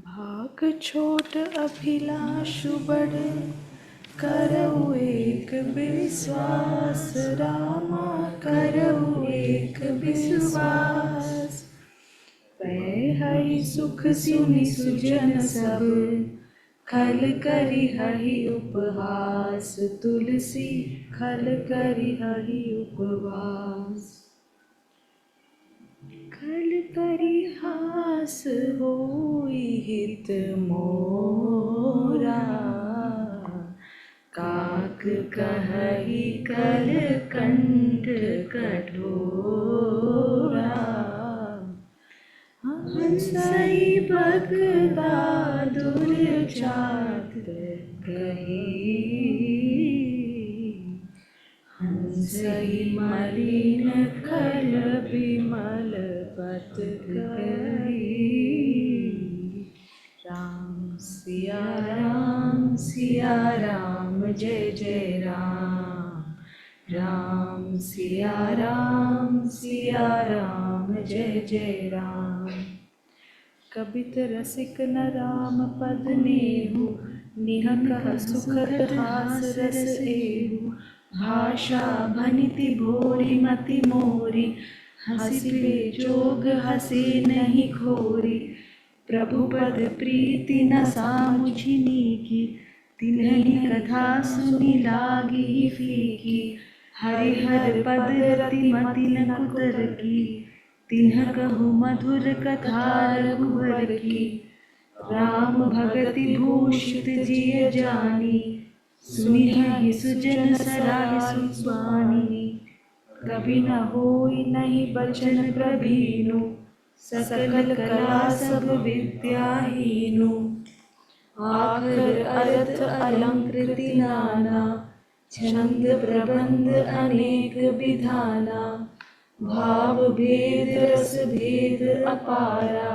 भाग छोट अभिलाषु बड़, करऊ एक विश्वास रामा, करऊ एक विश्वास। पै हरि सुख सुनि सुजन सब, खल करि हहि उपहास। तुलसी खल करि हहि उपवास। खल परिहास होई हित मोरा, काक कहहि कल कंठ कठोरा। हंसई बगदादुर जात कही, हंसई मलिन खल बिमल पत कही। राम सिया राम जय जय राम। राम सिया राम जय जय राम। कबित रसिक न राम पद नेहु, निहक सुखद हास रस एहु। भाषा भनिति भोरी मति मोरी, हंसी पे जोग हंसे नहीं खोरी। प्रभु पद प्रीति न सामुझिनी की, तिन्हनि कथा सुनि लागी फीकी। हरिहर पद रति मति न कुतर की, तिन्ह कहु मधुर कथा रघुवर की। राम भगति भूषित जिय जानी, सुनिहि सुजन सराय सुबानी। कभी न होई नहीं बचन प्रभीनु, सकल कला सब विद्याहीनु। आखर अर्थ अलंकृति नाना, छंद प्रबंध अनेक विधाना। भाव भेद रस भेद अपारा,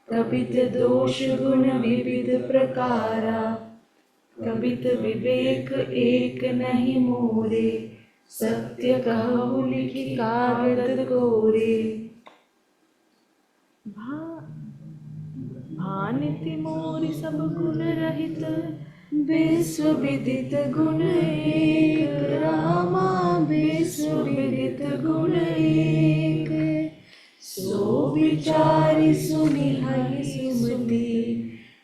कबित दोष गुण विविध प्रकारा। कबित विवेक एक नहीं मोरे, सत्य कहु लिखि कागद कोरे। भानिति मोरि सब गुण रहित, विश्व विदित गुण एक रामा। विश्व विदित गुण एक, सो विचारि सुनि हरि सुमति।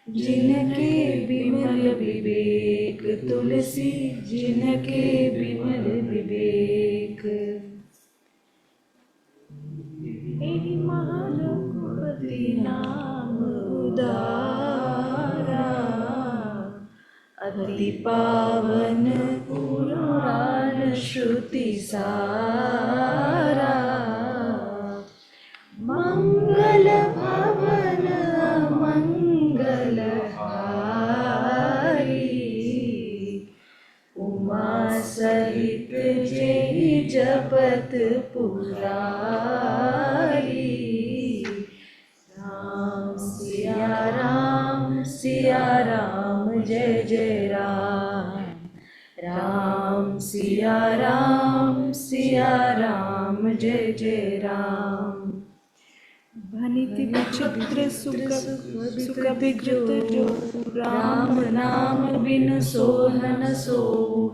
जिनके विमल विवेक, तुलसी जिनके विमल विवेक। एहि महारघुपति नाम उदारा, अति पावन पुराण श्रुति सारा। मंगल भवन मंगल हारी, उमा सहित जेहि जपत पुरारी। राम सिया राम जय जय राम। राम सिया राम जय जय राम। भनिति विचित्र सुख विकृत जो, राम नाम बिनु सोहन सोऊ।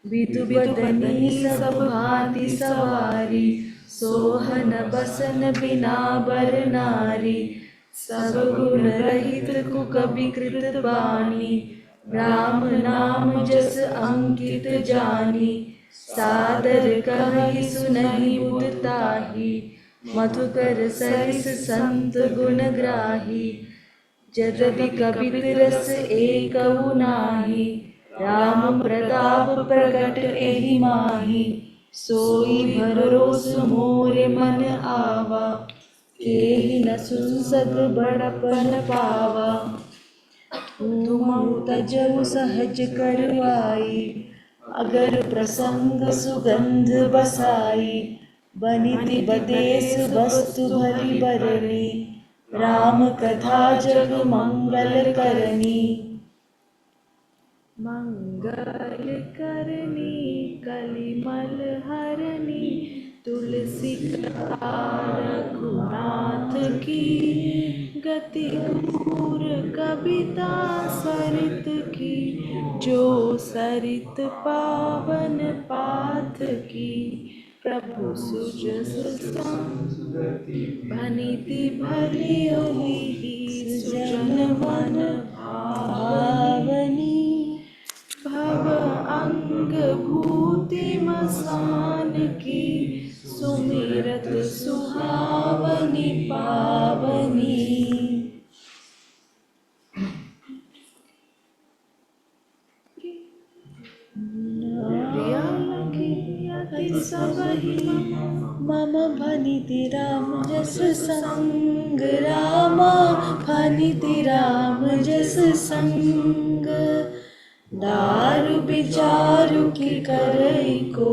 विदु बदनी सब भांति सवारी, सोहन बसन बिना बर नारी। सब गुण रहित कुकबि कृत बानी, राम नाम जस अंकित जानी। सादर कहि सुनहि बुध ताही, मधुकर सरिस संत गुण ग्राही। जदपि कबित रस एकउ नाही, राम प्रताप प्रगट एहि माही। सोई भरोसु मोरे मन आवा, केहि न सुनसक बड़पन पावा। तुमहु तजहु सहज करवाई, अगर प्रसंग सुगंध बसाई। बनिति बदेस वस्तु भली बरनी, राम कथा जग मंगल करनी। मंगल करनी कलिमल हरनी, तुलसी कथा रघुनाथ की। गति दूर कविता सरित की, जो सरित पावन पाथ की। प्रभु सुजस भनिति भली सुजन मन भावनी। भव अंग भूति मसान की, सुमिरत सुहावनी पावनी। मम भनिति राम जस संग, रामा भनिति राम जस संग। दारु विचारु की करई को,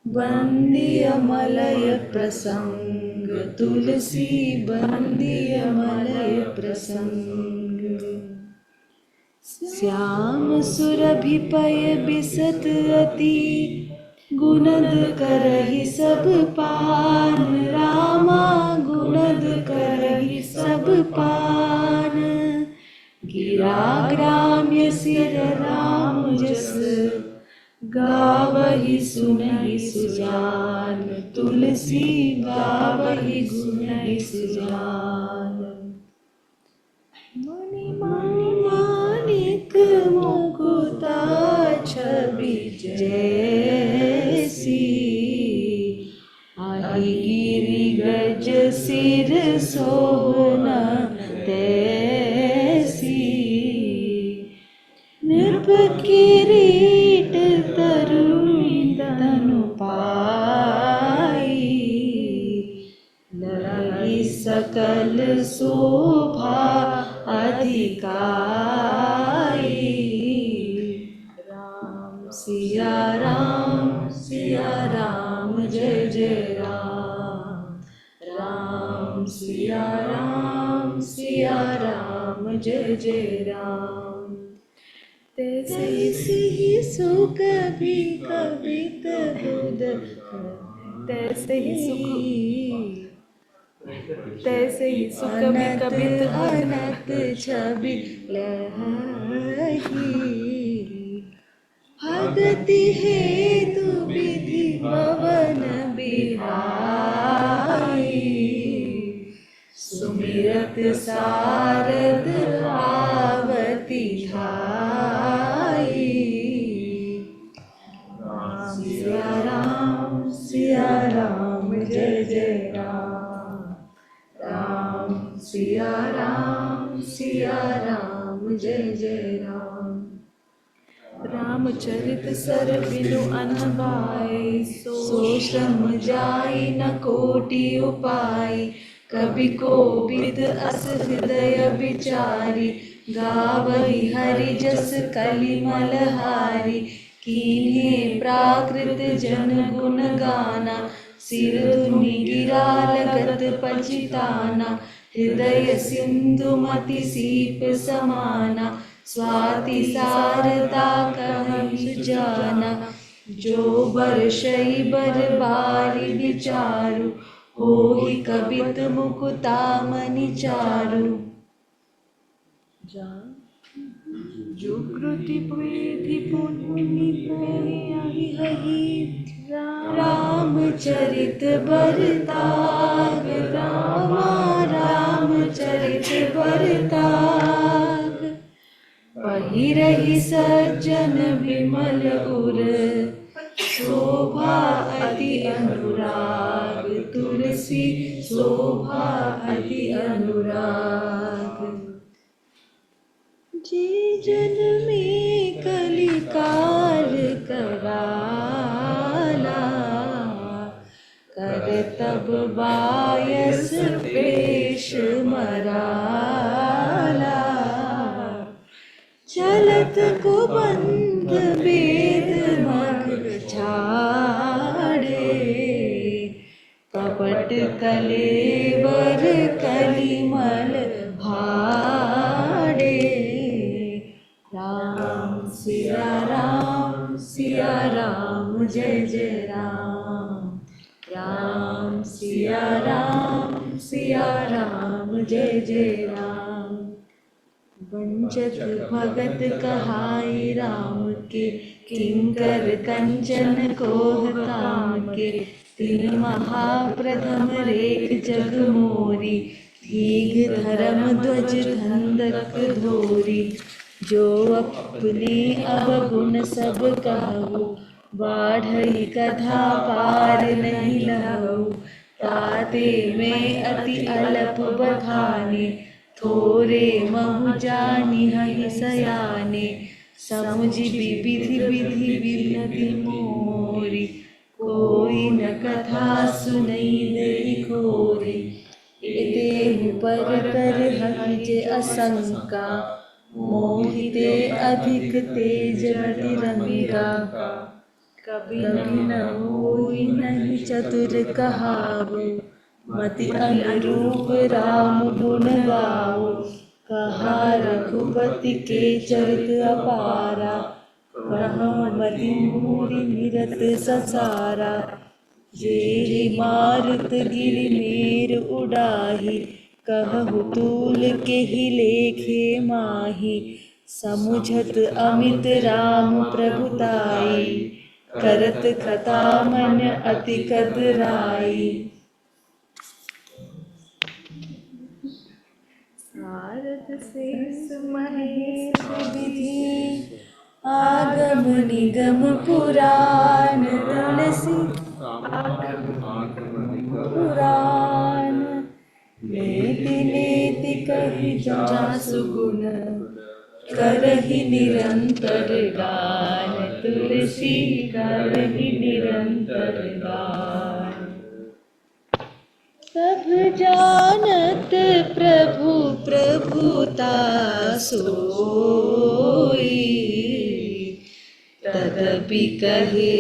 बंदिय मलय प्रसंग। तुलसी बंदिय मलय प्रसंग। श्याम सुरभि पय बिसत अति, गुणद करहि सब पान। रामा गुणद करहि सब पान। गिरा ग्राम्य सिर राम जस, गावहि सुनहि सुजान। तुलसी गावहि सुनहि सुजान। मणि माणिक मुकुता छवि जैसी, आही गिरि गज सिर सोहना तैसी। नृप किरीट तरुणी तनु पाई, लगी सकल शोभा अधिकाई। राम सिया राम जय जय राम। राम सिया राम जय जय राम। तैसे ही सुख भी कवित बुध, तैसे ही सुख भी कवित अनत छवि लहही। भगति हेतु विधि भवन बिहाई, सुमिरत सारद आवती धाई। सिया राम जय जय राम। राम सिया राम जय जय राम। रामचरित सर बिनु अनवाई, सो श्रम जाई न कोटि उपाय। कवि कोविद अस हृदय विचारी, गावहि हरि जस कलिमल हारी। कीन्हे प्राकृत जन गुण गाना, सिर धुनि गिरा लगत पछिताना। हृदय सिंधु मति सीप समाना, स्वाति सारदा कहहि जाना। जो बरषइ बर बारी विचारु, होहि कवित मुकुता मनि चारु। जो कृति विधि पुनि हहि, रामचरित बरताग। रामा रामचरित बरताग। पहिरहि सज्जन विमल उर, शोभा अति अनुराग। तुलसी शोभा अति अनुराग। जे जन में कलिकाल कराला, कर तब बायस पेश मराला। चलत को बंध वेद मग छाड़े, कपट कलेवर कलिमल भाड़े। राम सिया राम जय जय राम। राम सिया राम जय जय राम। वंचत भगत कहाई राम के, किंकर कंचन कोह काम के। तीन महाप्रथम रेख जग मोरी, दीघ धर्म ध्वज धंधक धोरी। जो अपने अवगुण सब कहु, बाढ़ई कथा पार नहीं लहु। ताते में अति अल्प बखाने, थोरे महु जानिहि सयाने। समुझि विधि विधि विनति मोरी, कोई न कथा सुनई देहि खोरी। एतेहु पर कर हज असंका, मोहिते अधिक तेज बतिरंगा। कभी न होई नहीं चतुर कहावो, मति अनुरूप राम गुण गाओ। कहा रघुपति के चरित अपारा, कहाँ मति मूढ़ि निरत ससारा। जेहि मारुत गिरि मेर उडाही, कहु तूल केहि लेखे माही। समुझत अमित राम प्रभुताई, करत कथा मन अति कदराई। सारद शेष महेश विधि, आगम निगम पुराण। तुलसी पुराण, नेति नेति कहि जासु गुण, करहि निरंतर गान। तुलसी करहि निरंतर गान। सब जानत प्रभु प्रभुता सोई, तदपि कहे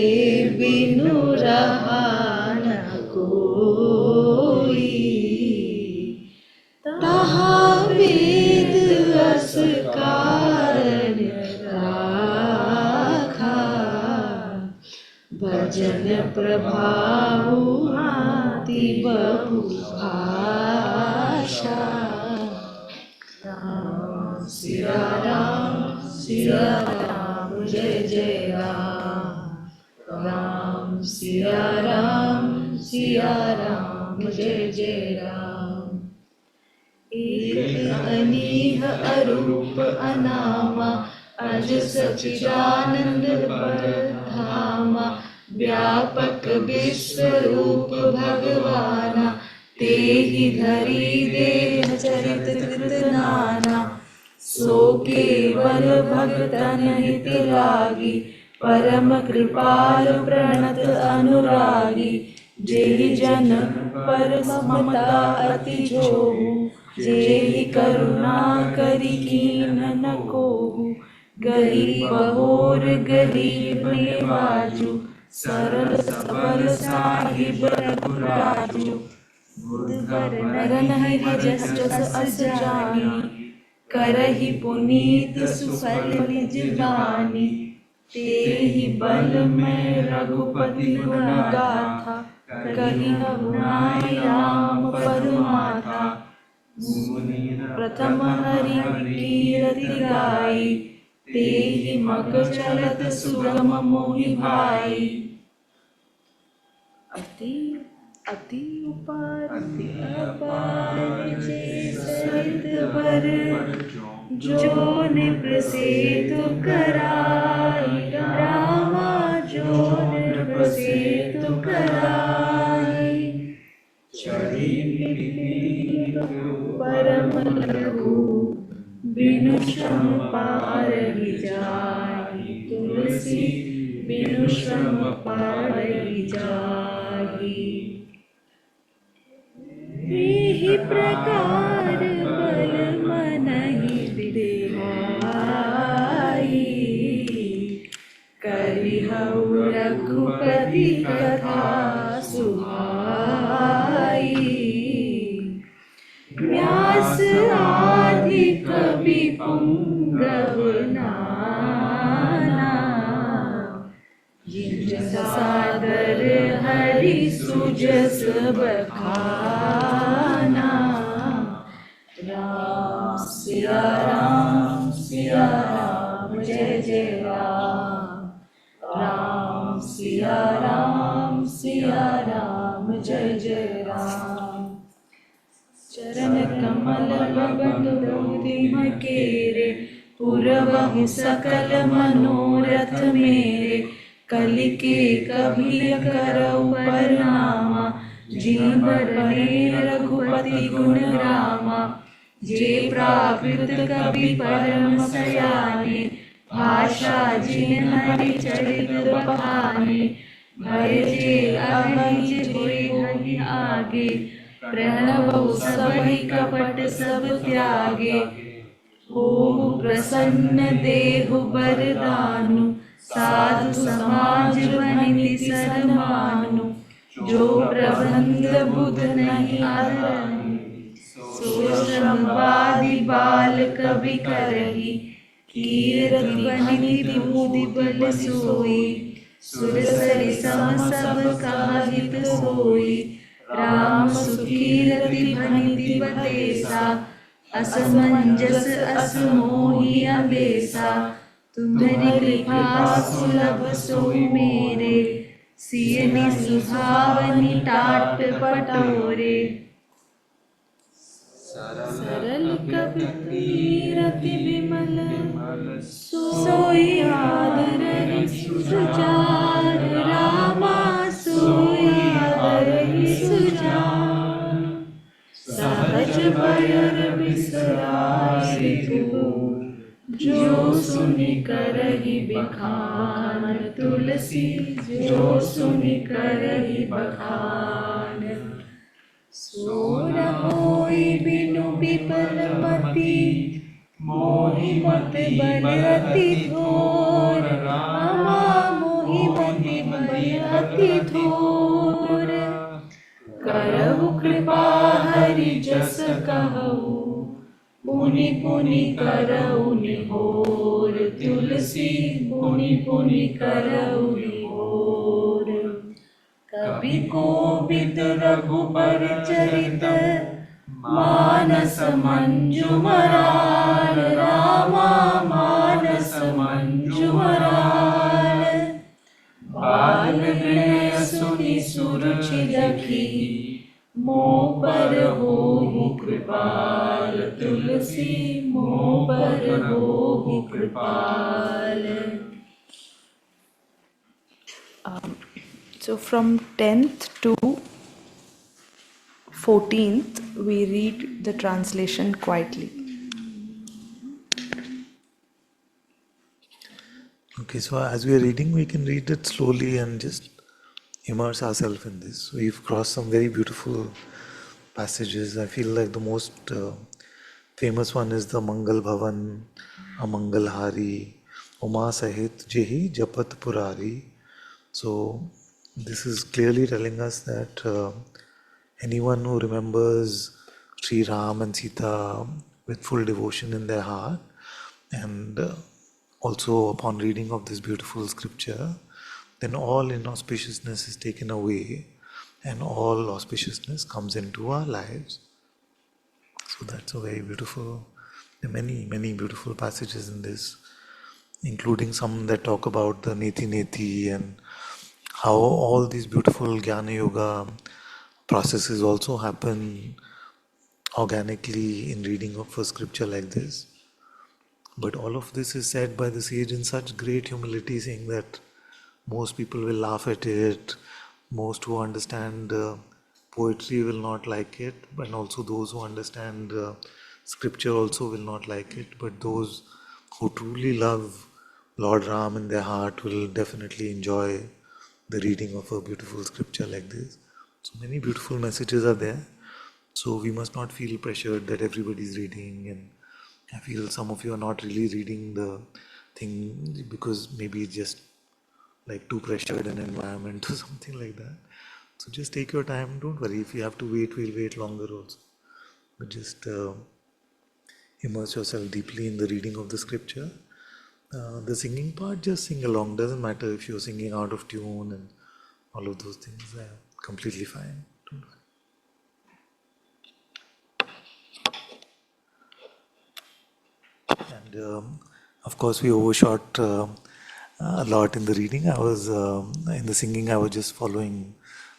बिनु रहा न कोई। तहा वेद अस कारण राखा, भजन प्रभाऊ हाथी बहु भाषा। राम सिया राम जय जय राम। राम सिया राम जय जय राम। एक अनीह अरूप अनामा, अज सच्चिदानंद परधामा। व्यापक विश्वरूप भगवाना, तेहि धरि देह चरित कृत नाना। सो केवल भगतन हित लागी, परम कृपालु प्रणत अनुरागी। जेहि जन पर ममता अति जोहु, जेहि करुणा करि कीन न कोहु। गरीब होर गरीब निवाजु, सरल सबल साहिब रघुराजु। बुधबर नरहि जस जस अस जानी, करहि पुनीत सुफल निज बानी। तेहि बल में रघुपति गुण गाथा, कहिहु नाहि राम पदमाथा। प्रथम हरि कीरति गाई, तेहि मग चलत सुगम मोहि भाई। अति अपार जे सरित बर, जो निप सेतु कराई। रामा जो निप सेतु कराई। परम लघु बिनु श्रम पारहि जाहि। तुलसी बिनु श्रम पारहि जाहि। एहि प्रकार बल मनहि विधाई, करिहउ रघुपति कथा सुहाई। व्यास आदि कवि पुंगव नाना, जिन सादर हरि सुजस बखाना। राम सिया राम जय जय राम। राम सिया राम जय जय राम। चरण कमल बंधुदिम केरे पुरवहु सकल मनोरथ मेरे। कलिके कभी करऊ परनामा जिन बरने रघुपति गुण ग्रामा। जे प्राकृत कवि परम सयाने भाषा जिन हरि चरित बखाने। भय जे अहिज होय हहि आगे प्रणव सबहि कपट सब त्यागे। होहु प्रसन्न देहु बरदानु साधु समाज बनिति सन्मानु। जो प्रबंध बुध नहीं अधरहि सो श्रमवादी बाल कवि करहि। कीरति बनिति बुद्धि बल सोई सुरसरि सम सब काहित सोई। राम सुकीरति बनिति बतेसा असमंजस असमोहि अबेसा। तुम्हारी कृपा सुलभ सोई मेरे सियनि सुहावनि टाट पटोरे। सरल कबीरति विमल सोई आदर सुजान। रामा सोई आदर सुजान। सहज बयर बिसराय रिपु जो सुनि करहि बखान। तुलसी जो सुनि करहि बखान। सो न होई बिनु विपल मति मोहि मति बल अति थोर। रामा मोहि मति बल अति थोर। करहु कृपा हरि जस कहु पुनि पुनि करहु निहोर। तुलसी पुनि पुनि करहु निहोर। कवि कोविद रघुबर चरित मानस मंजुमराल। रामा मानस मंजुमराल। बाल हृदय सुनि सुरुचि रखी मोह पर होहु कृपाल। तुलसी मोह पर होहु कृपाल। So from 10th to 14th, we read the translation quietly. Okay, so as we are reading, we can read it slowly and just immerse ourselves in this. We've crossed some very beautiful passages. I feel like the most famous one is the Mangal Bhavan, Amangal Hari, Uma Sahit Jehi Japat Purari. So this is clearly telling us that anyone who remembers Sri Ram and Sita with full devotion in their heart, and also upon reading of this beautiful scripture, then all inauspiciousness is taken away and all auspiciousness comes into our lives. So that's a very beautiful, there are many, many beautiful passages in this, including some that talk about the Neti Neti and how all these beautiful Jnana Yoga processes also happen organically in reading of a scripture like this. But all of this is said by the sage in such great humility, saying that most people will laugh at it, most who understand poetry will not like it, and also those who understand scripture also will not like it, but those who truly love Lord Ram in their heart will definitely enjoy the reading of a beautiful scripture like this. So many beautiful messages are there. So we must not feel pressured that everybody is reading, and I feel some of you are not really reading the thing because maybe it's just like too pressured an environment or something like that. So just take your time. Don't worry. If you have to wait, we'll wait longer also. But just immerse yourself deeply in the reading of the scripture. The singing part, just sing along. Doesn't matter if you're singing out of tune and all of those things. Completely fine. Don't worry. And of course, we overshot a lot in the reading. I was in the singing. I was just following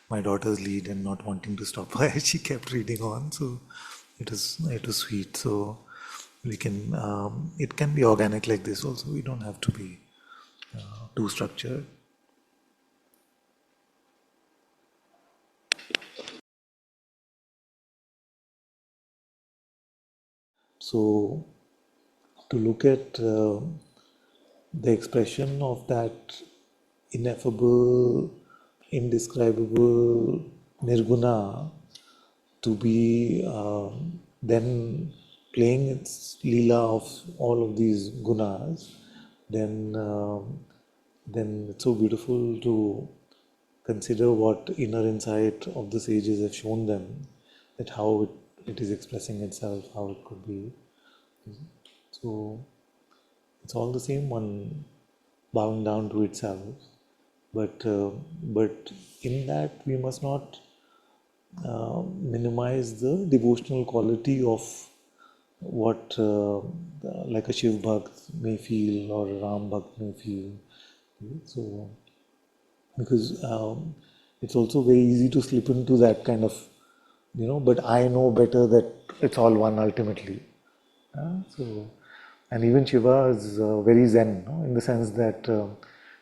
my daughter's lead and not wanting to stop her. She kept reading on, so it was sweet. So we can it can be organic like this also. We don't have to be too structured. So to look at the expression of that ineffable, indescribable nirguna to be then playing its leela of all of these gunas, then it's so beautiful to consider what inner insight of the sages have shown them, that how it is expressing itself, how it could be. So it's all the same one bowing down to itself, but in that we must not minimize the devotional quality of what like a Shiv Bhakt may feel or a Ram Bhakt may feel. So because it's also very easy to slip into that kind of, but I know better that it's all one ultimately. So, and even Shiva is very Zen, no? In the sense that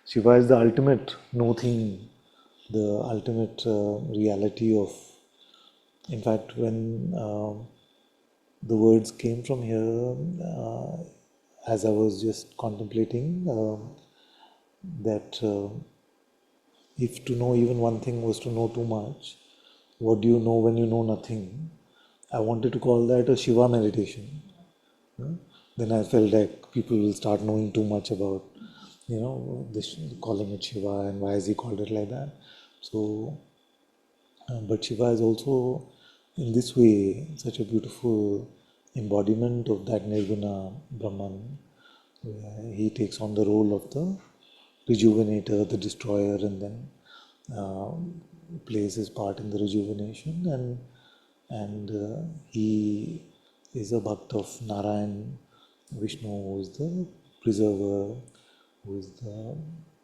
Shiva is the ultimate no thing, the ultimate reality of. In fact, when the words came from here, as I was just contemplating, that if to know even one thing was to know too much, what do you know when you know nothing? I wanted to call that a Shiva meditation. Yeah. Then I felt like people will start knowing too much about, this, calling it Shiva and why is he called it like that. So, but Shiva is also, in this way, such a beautiful embodiment of that Nirguna Brahman. Where he takes on the role of the rejuvenator, the destroyer, and then uh, plays his part in the rejuvenation. And he is a bhakt of Narayan, Vishnu, who is the preserver, who is the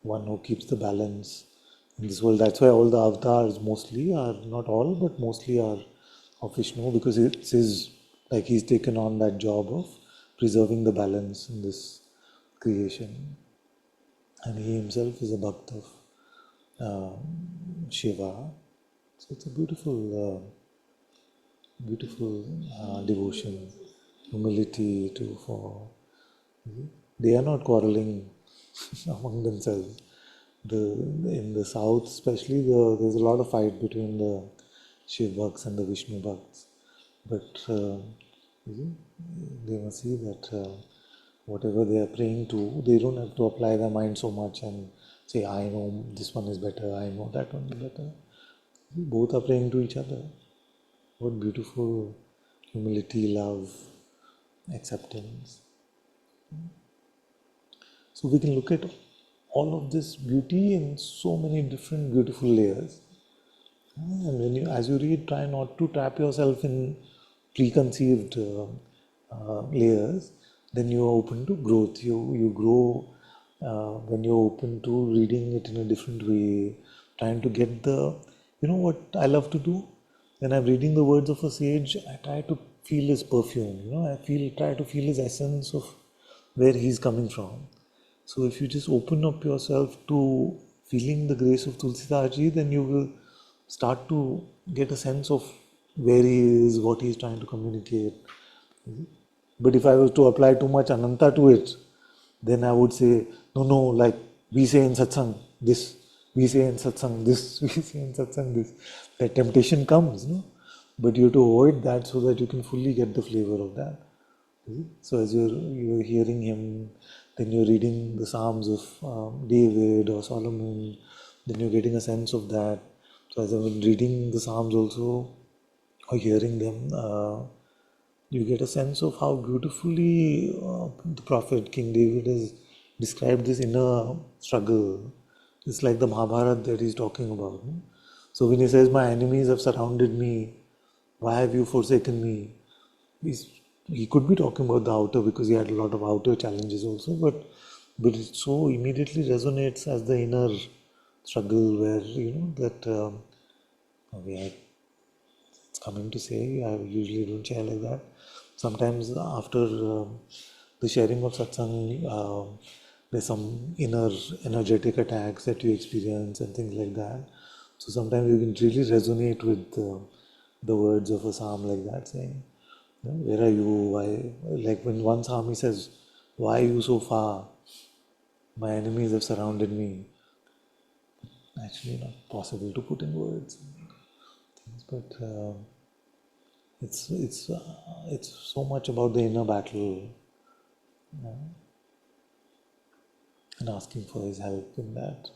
one who keeps the balance in this world. That's why all the avatars mostly are, not all, but mostly are of Vishnu, because it's his, like he's taken on that job of preserving the balance in this creation. And he himself is a bhakt of Shiva. So it's a beautiful devotion, humility too. For they are not quarreling among themselves. The in the south, especially, there's a lot of fight between the Shiv bhakts and the Vishnu bhakts. But they must see that whatever they are praying to, they don't have to apply their mind so much and say, I know this one is better, I know that one is better. Both are praying to each other. What beautiful humility, love, acceptance. So we can look at all of this beauty in so many different beautiful layers. And when you, as you read, try not to trap yourself in preconceived layers. Then you are open to growth. You grow when you're open to reading it in a different way, trying to get the. You know what I love to do when I'm reading the words of a sage. I try to feel his perfume. Try to feel his essence of where he's coming from. So if you just open up yourself to feeling the grace of Tulsidaji, then you will start to get a sense of where he is, what he is trying to communicate. But if I was to apply too much Ananta to it, then I would say, no, like we say in satsang this, we say in satsang this, we say in satsang this. That temptation comes, no? But you have to avoid that so that you can fully get the flavor of that. So as you're hearing him, then you're reading the Psalms of David or Solomon, then you're getting a sense of that. So as I've been reading the Psalms also, or hearing them, you get a sense of how beautifully the prophet King David has described this inner struggle. It's like the Mahabharata that he's talking about. No? So when he says, "My enemies have surrounded me, why have you forsaken me?" He's he could be talking about the outer because he had a lot of outer challenges also, but it so immediately resonates as the inner struggle where that okay, it's coming to say I usually don't share like that. Sometimes after the sharing of satsang, there's some inner energetic attacks that you experience and things like that. So sometimes you can really resonate with the words of a psalm like that, saying, where are you? Why? Like when one psalm he says, "Why are you so far? My enemies have surrounded me." Actually, not possible to put in words, but it's so much about the inner battle and asking for his help in that.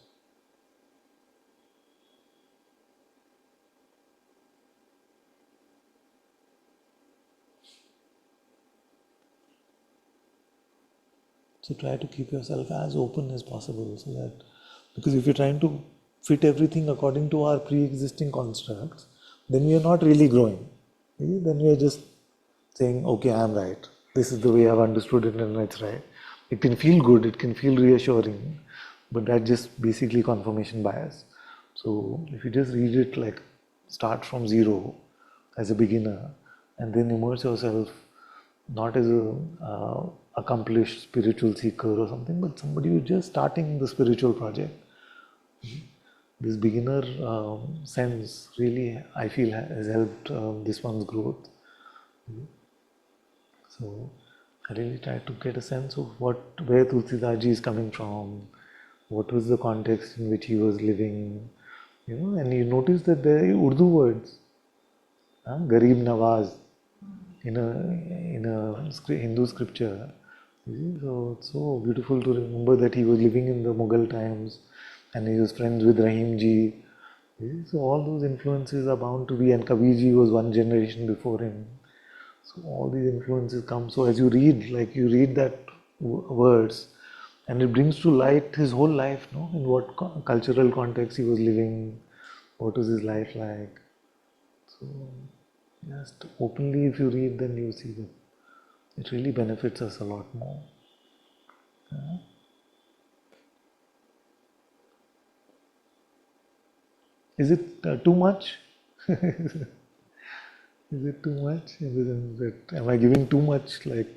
So try to keep yourself as open as possible so that, because if you're trying to fit everything according to our pre-existing constructs, then we are not really growing. See? Then we are just saying, okay, I'm right. This is the way I've understood it and it's right. It can feel good, it can feel reassuring, but that's just basically confirmation bias. So if you just read it like start from zero as a beginner and then immerse yourself not as a accomplished spiritual seeker or something, but somebody who's just starting the spiritual project. This beginner sense really, I feel, has helped this one's growth. So I really tried to get a sense of where Tulsidas Ji is coming from, what was the context in which he was living, and you notice that there are Urdu words, Garib Nawaz, in a Hindu scripture. You see? So it's so beautiful to remember that he was living in the Mughal times and he was friends with Rahim Ji. You see? So all those influences are bound to be, and Kabir Ji was one generation before him. So all these influences come. So as you read, like you read that words, and it brings to light his whole life, no? In what cultural context he was living, what was his life like. So just openly, if you read, then you see that it really benefits us a lot more. Is it too much? Is it too much? In the sense that am I giving too much? Like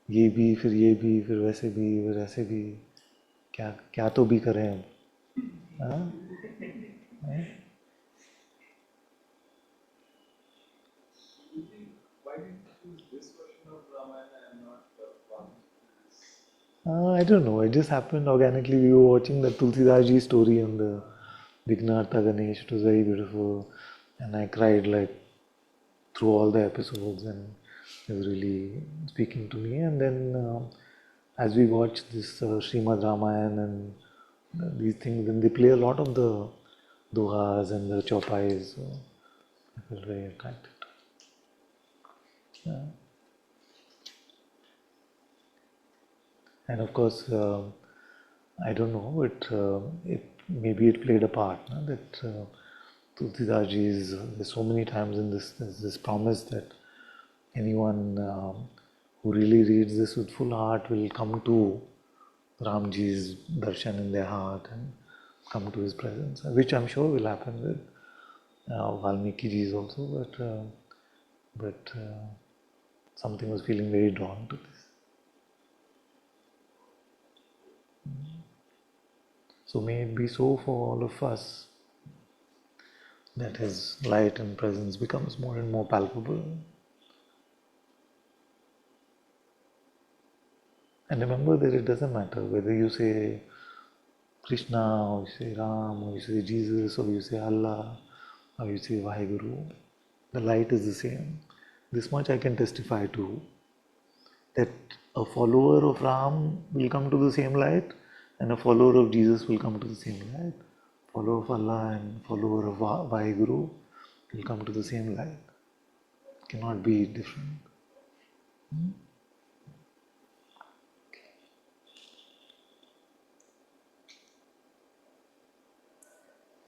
ये भी फिर वैसे भी फिर ऐसे भी क्या क्या तो भी करें हम हाँ? I don't know. It just happened organically. We were watching the Tulsidas Ji story on the Vignartha Ganesh. It was very beautiful, and I cried like through all the episodes, and it was really speaking to me. And then as we watched this Srimad Ramayan and these things, then they play a lot of the dohas and the chaupais. So I felt very attracted. Yeah. And of course, I don't know, it maybe it played a part, no? That Tulsidas Ji is there's so many times in this promise that anyone who really reads this with full heart will come to Ramji's darshan in their heart and come to his presence, which I'm sure will happen with Valmiki Ji's also, but something was feeling very drawn to this. So may it be so for all of us that his light and presence becomes more and more palpable. And remember that it doesn't matter whether you say Krishna or you say Ram or you say Jesus or you say Allah or you say Vaheguru. The light is the same. This much I can testify to, that a follower of Ram will come to the same light and a follower of Jesus will come to the same light. Follower of Allah and follower of Vaheguru will come to the same light. Cannot be different.